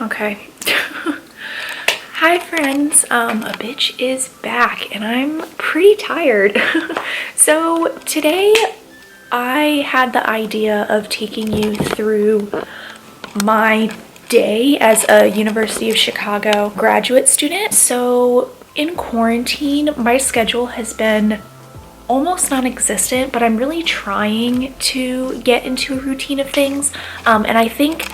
Okay. Hi friends, a bitch is back and I'm pretty tired. So today I had the idea of taking you through my day as a University of Chicago graduate student. So in quarantine, my schedule has been almost non-existent, but I'm really trying to get into a routine of things. And I think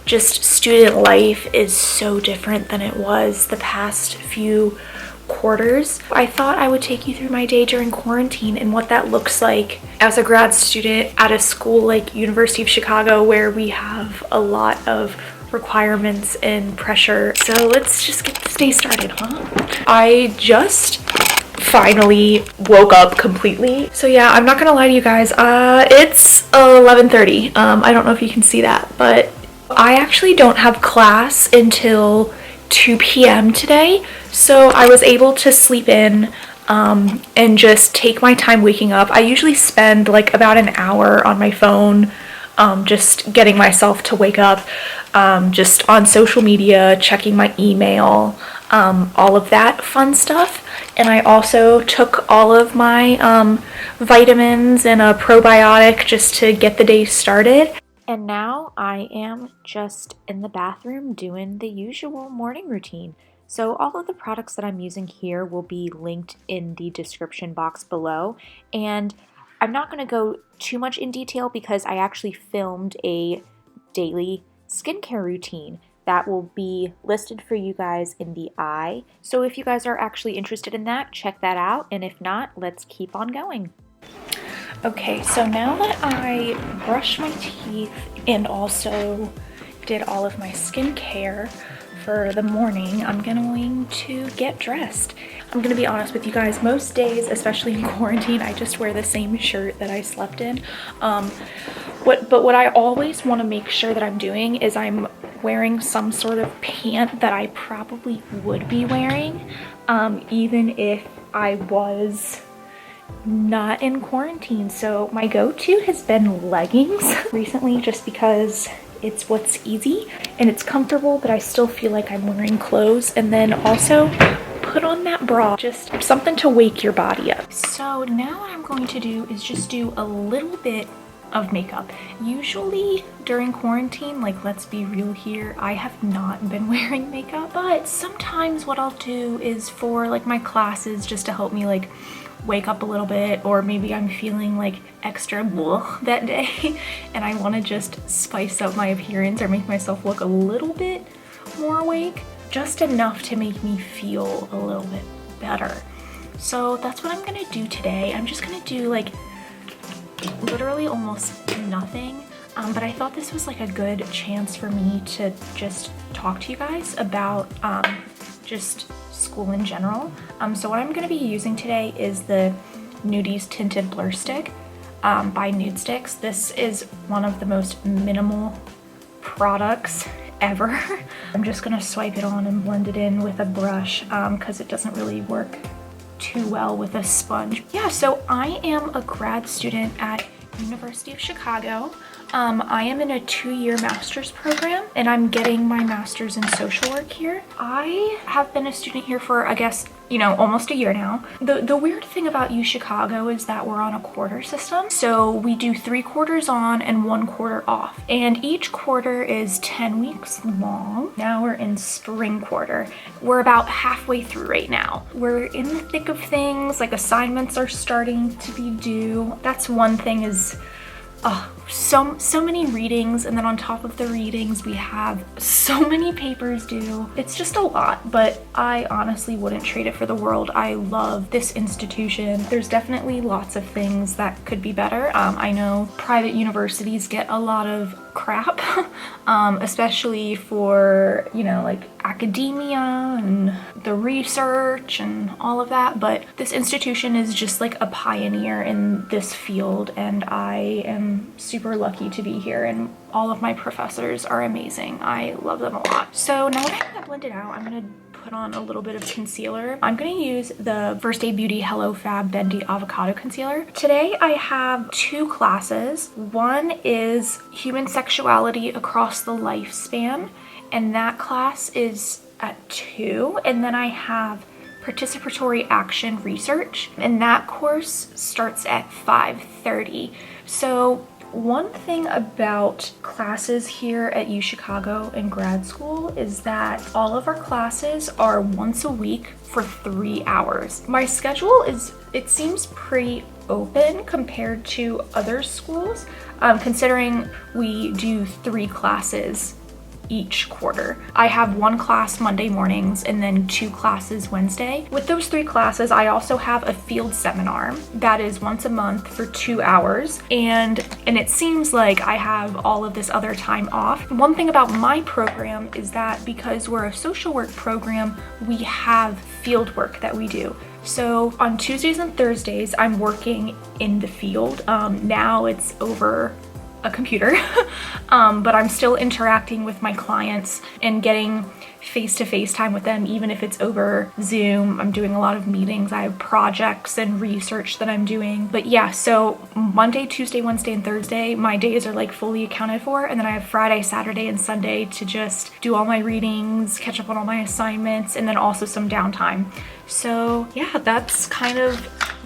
just student life is so different than it was the past few quarters. I thought I would take you through my day during quarantine and what that looks like as a grad student at a school like University of Chicago, where we have a lot of requirements and pressure. So let's just get this day started, huh? I just finally woke up completely. So yeah, I'm not gonna lie to you guys, it's 11:30. I don't know if you can see that, but I actually don't have class until 2 p.m. today, so I was able to sleep in and just take my time waking up. I usually spend like about an hour on my phone just getting myself to wake up, just on social media, checking my email, all of that fun stuff. And I also took all of my vitamins and a probiotic just to get the day started. And now I am just in the bathroom doing the usual morning routine. So all of the products that I'm using here will be linked in the description box below. And I'm not going to go too much in detail because I actually filmed a daily skincare routine that will be listed for you guys in the eye. So if you guys are actually interested in that, check that out. And if not, let's keep on going. Okay, so now that I brushed my teeth and also did all of my skincare for the morning, I'm going to get dressed. I'm gonna be honest with you guys, most days, especially in quarantine, I just wear the same shirt that I slept in. But what I always want to make sure that I'm doing is I'm wearing some sort of pant that I probably would be wearing, even if I was not in quarantine. So my go-to has been leggings recently, just because it's what's easy and it's comfortable, but I still feel like I'm wearing clothes. And then also put on that bra, just something to wake your body up. So now what I'm going to do is just do a little bit of makeup. Usually during quarantine, like, let's be real here, I have not been wearing makeup, but sometimes what I'll do is for like my classes, just to help me like wake up a little bit, or maybe I'm feeling like extra blah that day and I want to just spice up my appearance or make myself look a little bit more awake, just enough to make me feel a little bit better. So that's what I'm gonna do today. I'm just gonna do like literally almost nothing, but I thought this was like a good chance for me to just talk to you guys about just school in general. So what I'm going to be using today is the Nudies Tinted Blur Stick by Nude Sticks. This is one of the most minimal products ever. I'm just going to swipe it on and blend it in with a brush because it doesn't really work too well with a sponge. Yeah, so I am a grad student at University of Chicago. I am in a 2-year master's program and I'm getting my master's in social work here. I have been a student here for, I guess, almost a year now. The weird thing about U Chicago is that we're on a quarter system. So we do 3 quarters on and 1 quarter off. And each quarter is 10 weeks long. Now we're in spring quarter. We're about halfway through right now. We're in the thick of things, like assignments are starting to be due. That's one thing, is so many readings, and then on top of the readings we have so many papers due. It's just a lot, but I honestly wouldn't trade it for the world. I love this institution. There's definitely lots of things that could be better. I know private universities get a lot of crap, especially for, like academia and the research and all of that, but this institution is just like a pioneer in this field, and I am super lucky to be here, and all of my professors are amazing. I love them a lot. So now that I have that blended out, I'm gonna put on a little bit of concealer. I'm gonna use the First Aid Beauty Hello Fab Bendy Avocado Concealer. Today I have 2 classes. One is Human Sexuality Across the Lifespan, and that class is at 2. And then I have Participatory Action Research, and that course starts at 5:30. So one thing about classes here at UChicago in grad school is that all of our classes are once a week for 3 hours. My schedule it seems pretty open compared to other schools, considering we do 3 classes each quarter. I have 1 class Monday mornings and then 2 classes Wednesday. With those 3 classes, I also have a field seminar that is once a month for 2 hours, and it seems like I have all of this other time off. One thing about my program is that because we're a social work program, we have field work that we do. So on Tuesdays and Thursdays, I'm working in the field. Now it's over a computer, but I'm still interacting with my clients and getting face-to-face time with them, even if it's over Zoom. I'm doing a lot of meetings. I have projects and research that I'm doing. But yeah, so Monday, Tuesday, Wednesday, and Thursday, my days are like fully accounted for. And then I have Friday, Saturday, and Sunday to just do all my readings, catch up on all my assignments, and then also some downtime. So yeah, that's kind of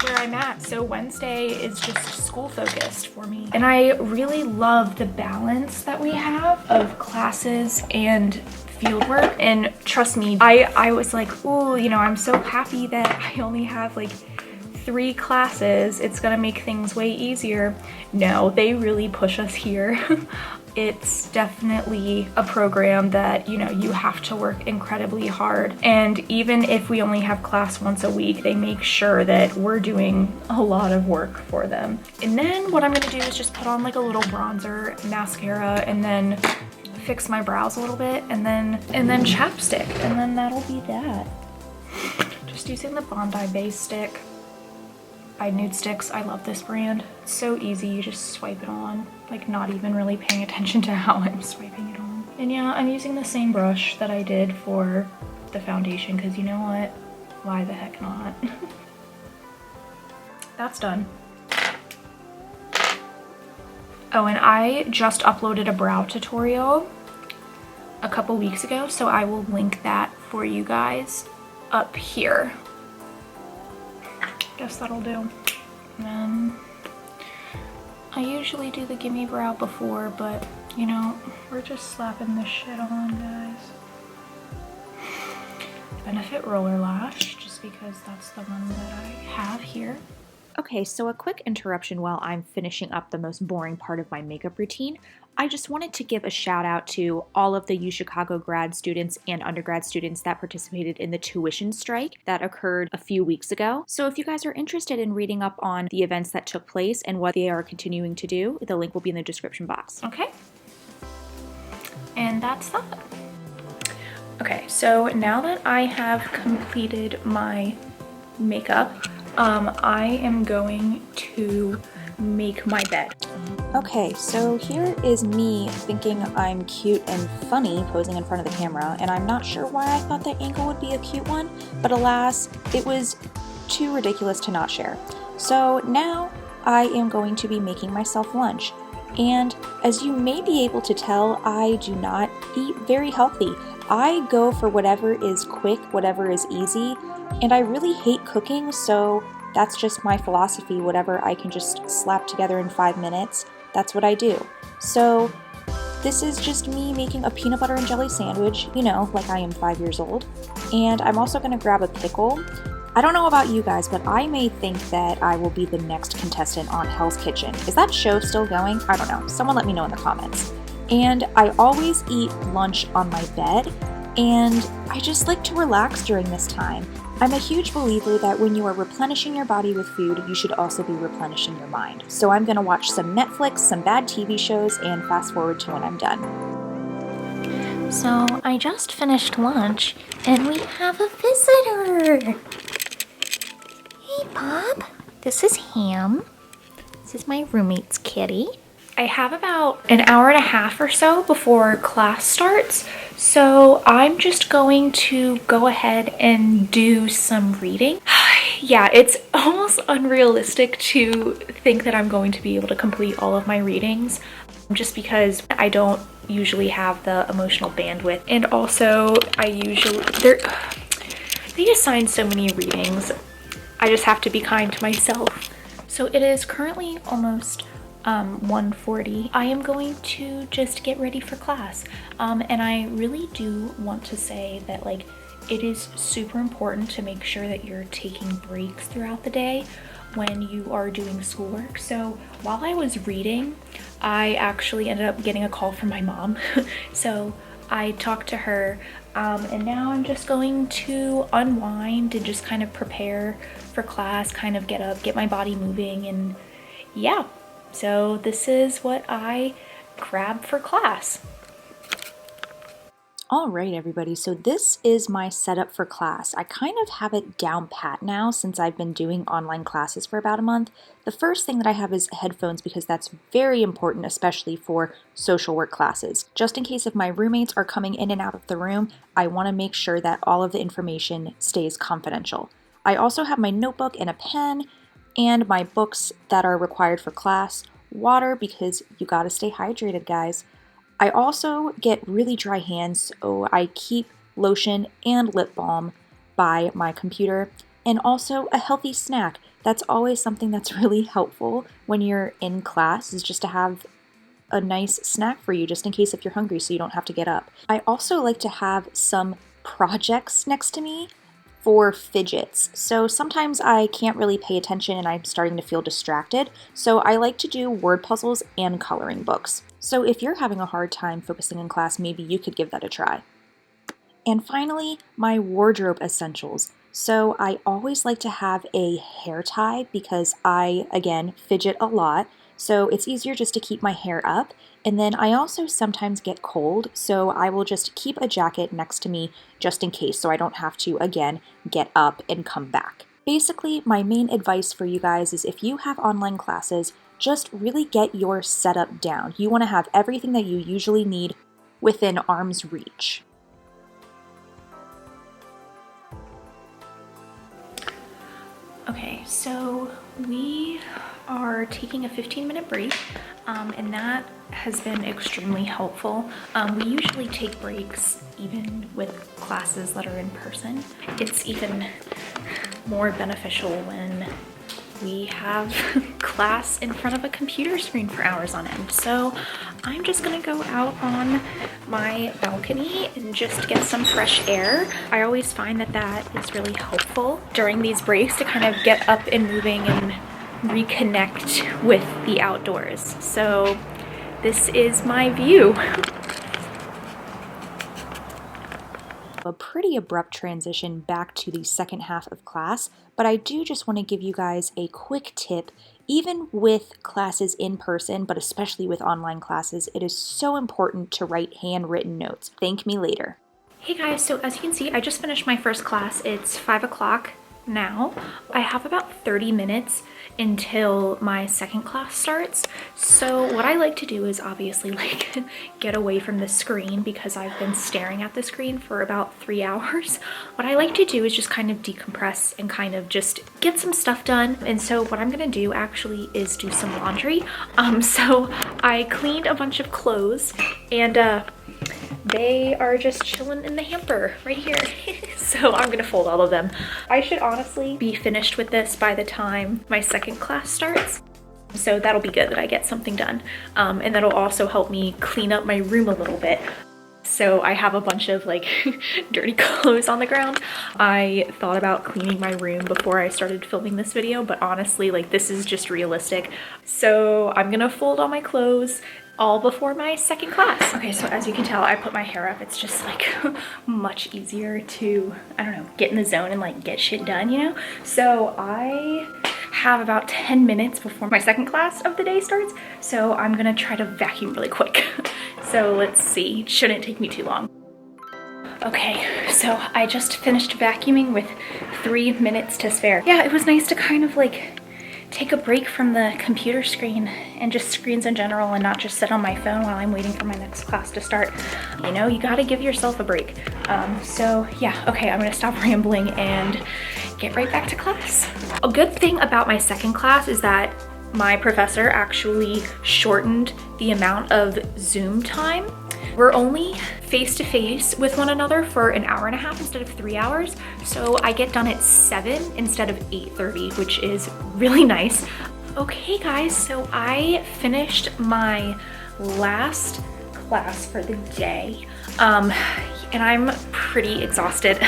where I'm at. So Wednesday is just school focused for me. And I really love the balance that we have of classes and fieldwork. And trust me, I was like, oh, you know, I'm so happy that I only have like 3 classes. It's gonna make things way easier. No, they really push us here. It's definitely a program that, you know, you have to work incredibly hard. And even if we only have class once a week, they make sure that we're doing a lot of work for them. And then what I'm gonna do is just put on like a little bronzer, mascara, and then fix my brows a little bit, and then chapstick, and then that'll be that. Just using the Bondi Base Stick by Nude Sticks. I love this brand. It's so easy, you just swipe it on, like not even really paying attention to how I'm swiping it on. And yeah, I'm using the same brush that I did for the foundation, because you know what? Why the heck not? That's done. Oh, and I just uploaded a brow tutorial a couple weeks ago, so I will link that for you guys up here. Guess that'll do. And then I usually do the gimme brow before, but you know, we're just slapping this shit on, guys. Benefit Roller Lash, just because that's the one that I have here. Okay, so a quick interruption while I'm finishing up the most boring part of my makeup routine. I just wanted to give a shout out to all of the UChicago grad students and undergrad students that participated in the tuition strike that occurred a few weeks ago. So if you guys are interested in reading up on the events that took place and what they are continuing to do, the link will be in the description box. Okay. And that's that. Okay, so now that I have completed my makeup, I am going to make my bed. Okay, so here is me thinking I'm cute and funny posing in front of the camera, and I'm not sure why I thought that angle would be a cute one, but alas, it was too ridiculous to not share. So now I am going to be making myself lunch, and as you may be able to tell, I do not eat very healthy. I go for whatever is quick, whatever is easy, and I really hate cooking, so that's just my philosophy. Whatever I can just slap together in 5 minutes, that's what I do. So this is just me making a peanut butter and jelly sandwich, you know, like I am 5 years old. And I'm also gonna grab a pickle. I don't know about you guys, but I may think that I will be the next contestant on Hell's Kitchen. Is that show still going? I don't know. Someone let me know in the comments. And I always eat lunch on my bed, and I just like to relax during this time. I'm a huge believer that when you are replenishing your body with food, you should also be replenishing your mind. So I'm gonna watch some Netflix, some bad TV shows, and fast forward to when I'm done. So I just finished lunch, and we have a visitor. Hey, Bob. This is Ham. This is my roommate's kitty. I have about an hour and a half or so before class starts, so I'm just going to go ahead and do some reading. Yeah, it's almost unrealistic to think that I'm going to be able to complete all of my readings just because I don't usually have the emotional bandwidth, and also they assign so many readings. I just have to be kind to myself. So it is currently almost 1:40. I am going to just get ready for class. And I really do want to say that like it is super important to make sure that you're taking breaks throughout the day when you are doing schoolwork. So while I was reading, I actually ended up getting a call from my mom. So I talked to her, and now I'm just going to unwind and just kind of prepare for class, kind of get up, get my body moving, and yeah. So this is what I grabbed for class. All right, everybody, so this is my setup for class. I kind of have it down pat now since I've been doing online classes for about a month. The first thing that I have is headphones because that's very important, especially for social work classes. Just in case if my roommates are coming in and out of the room, I want to make sure that all of the information stays confidential. I also have my notebook and a pen and my books that are required for class, water because you gotta stay hydrated, guys. I also get really dry hands, so I keep lotion and lip balm by my computer, and also a healthy snack. That's always something that's really helpful when you're in class, is just to have a nice snack for you just in case if you're hungry so you don't have to get up. I also like to have some projects next to me for fidgets. So sometimes I can't really pay attention and I'm starting to feel distracted. So I like to do word puzzles and coloring books. So if you're having a hard time focusing in class, maybe you could give that a try. And finally, my wardrobe essentials. So I always like to have a hair tie because I, again, fidget a lot. So it's easier just to keep my hair up. And then I also sometimes get cold, so I will just keep a jacket next to me just in case, so I don't have to, again, get up and come back. Basically, my main advice for you guys is if you have online classes, just really get your setup down. You want to have everything that you usually need within arm's reach. Okay, so we are taking a 15-minute break, and that has been extremely helpful. We usually take breaks even with classes that are in person. It's even more beneficial when we have class in front of a computer screen for hours on end. So I'm just gonna go out on my balcony and just get some fresh air. I always find that that is really helpful during these breaks to kind of get up and moving and reconnect with the outdoors. So this is my view. A pretty abrupt transition back to the second half of class, but I do just want to give you guys a quick tip. Even with classes in person, but especially with online classes, it is so important to write handwritten notes. Thank me later. Hey guys, so as you can see, I just finished my first class. It's 5 o'clock now. I have about 30 minutes until my second class starts. So what I like to do is obviously like get away from the screen because I've been staring at the screen for about 3 hours. What I like to do is just kind of decompress and kind of just get some stuff done. And so what I'm gonna do actually is do some laundry. So I cleaned a bunch of clothes and they are just chilling in the hamper right here. So I'm gonna fold all of them. I should honestly be finished with this by the time my second class starts. So that'll be good that I get something done. And that'll also help me clean up my room a little bit. So I have a bunch of like dirty clothes on the ground. I thought about cleaning my room before I started filming this video, but honestly, like this is just realistic. So I'm gonna fold all my clothes all before my second class. Okay, so as you can tell, I put my hair up. It's just like much easier to, I don't know, get in the zone and like get shit done, you know? So I have about 10 minutes before my second class of the day starts. So I'm gonna try to vacuum really quick. So let's see, it shouldn't take me too long. Okay, so I just finished vacuuming with 3 minutes to spare. Yeah, it was nice to kind of like take a break from the computer screen and just screens in general, and not just sit on my phone while I'm waiting for my next class to start. You know, you gotta give yourself a break. So yeah, okay, I'm gonna stop rambling and get right back to class. A good thing about my second class is that my professor actually shortened the amount of Zoom time. We're only face-to-face with one another for an hour and a half instead of 3 hours. So I get done at 7 instead of 8:30, which is really nice. Okay guys, so I finished my last class for the day. And I'm pretty exhausted.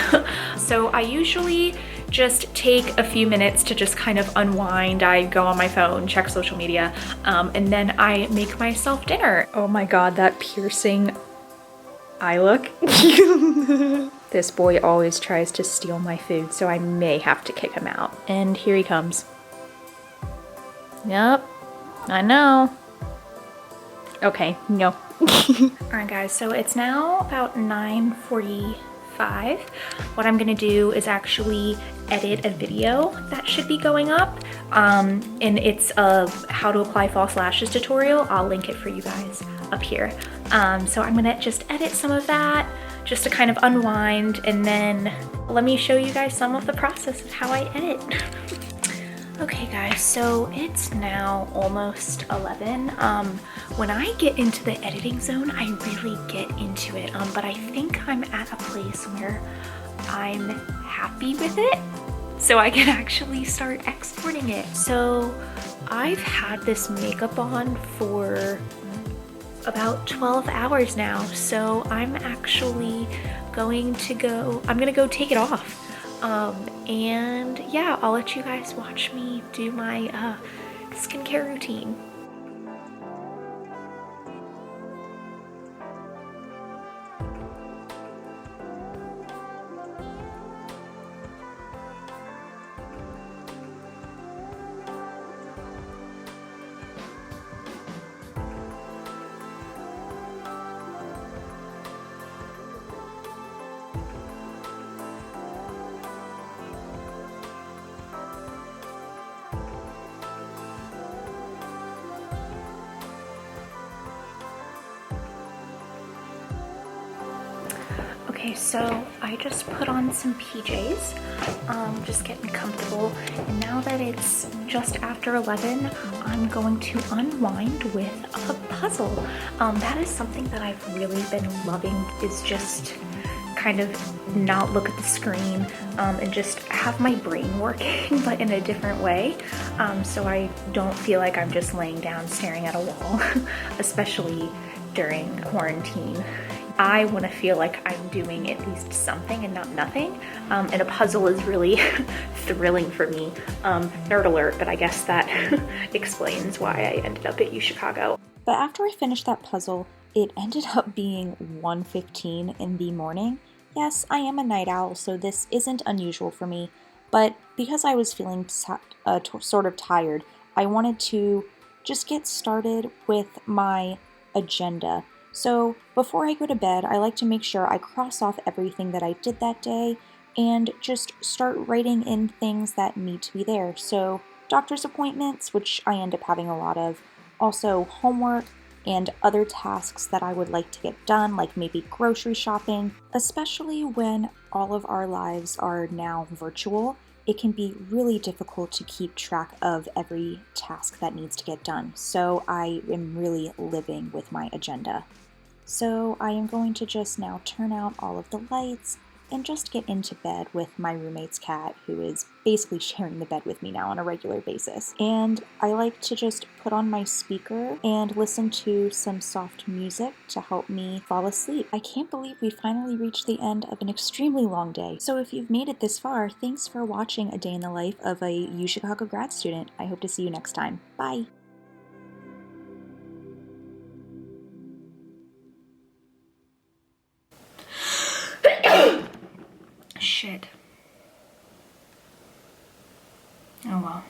So I usually just take a few minutes to just kind of unwind. I go on my phone, check social media, and then I make myself dinner. Oh my God, that piercing eye look. This boy always tries to steal my food, so I may have to kick him out. And here he comes. Yep, I know. Okay, no. Alright guys, so it's now about 9:45. What I'm gonna do is actually edit a video that should be going up. And it's a how to apply false lashes tutorial. I'll link it for you guys up here. So I'm gonna just edit some of that just to kind of unwind, and then let me show you guys some of the process of how I edit. Okay guys, so it's now almost 11. When I get into the editing zone, I really get into it, but I think I'm at a place where I'm happy with it, so I can actually start exporting it. So I've had this makeup on for about 12 hours now, so I'm actually going to go take it off. And yeah, I'll let you guys watch me do my skincare routine. Okay, so I just put on some PJs, just getting comfortable. And now that it's just after 11, I'm going to unwind with a puzzle. That is something that I've really been loving, is just kind of not look at the screen and just have my brain working, but in a different way. So I don't feel like I'm just laying down staring at a wall, especially during quarantine. I want to feel like I'm doing at least something and not nothing, and a puzzle is really thrilling for me. Nerd alert, but I guess that explains why I ended up at UChicago. But after I finished that puzzle, it ended up being 1:15 in the morning. Yes, I am a night owl, so this isn't unusual for me, but because I was feeling sort of tired, I wanted to just get started with my agenda. So before I go to bed, I like to make sure I cross off everything that I did that day and just start writing in things that need to be there. So doctor's appointments, which I end up having a lot of, also homework and other tasks that I would like to get done, like maybe grocery shopping. Especially when all of our lives are now virtual, it can be really difficult to keep track of every task that needs to get done. So I am really living with my agenda. So I am going to just now turn out all of the lights and just get into bed with my roommate's cat, who is basically sharing the bed with me now on a regular basis. And I like to just put on my speaker and listen to some soft music to help me fall asleep. I can't believe we finally reached the end of an extremely long day. So if you've made it this far, thanks for watching a day in the life of a UChicago grad student. I hope to see you next time. Bye! Shit. Oh well.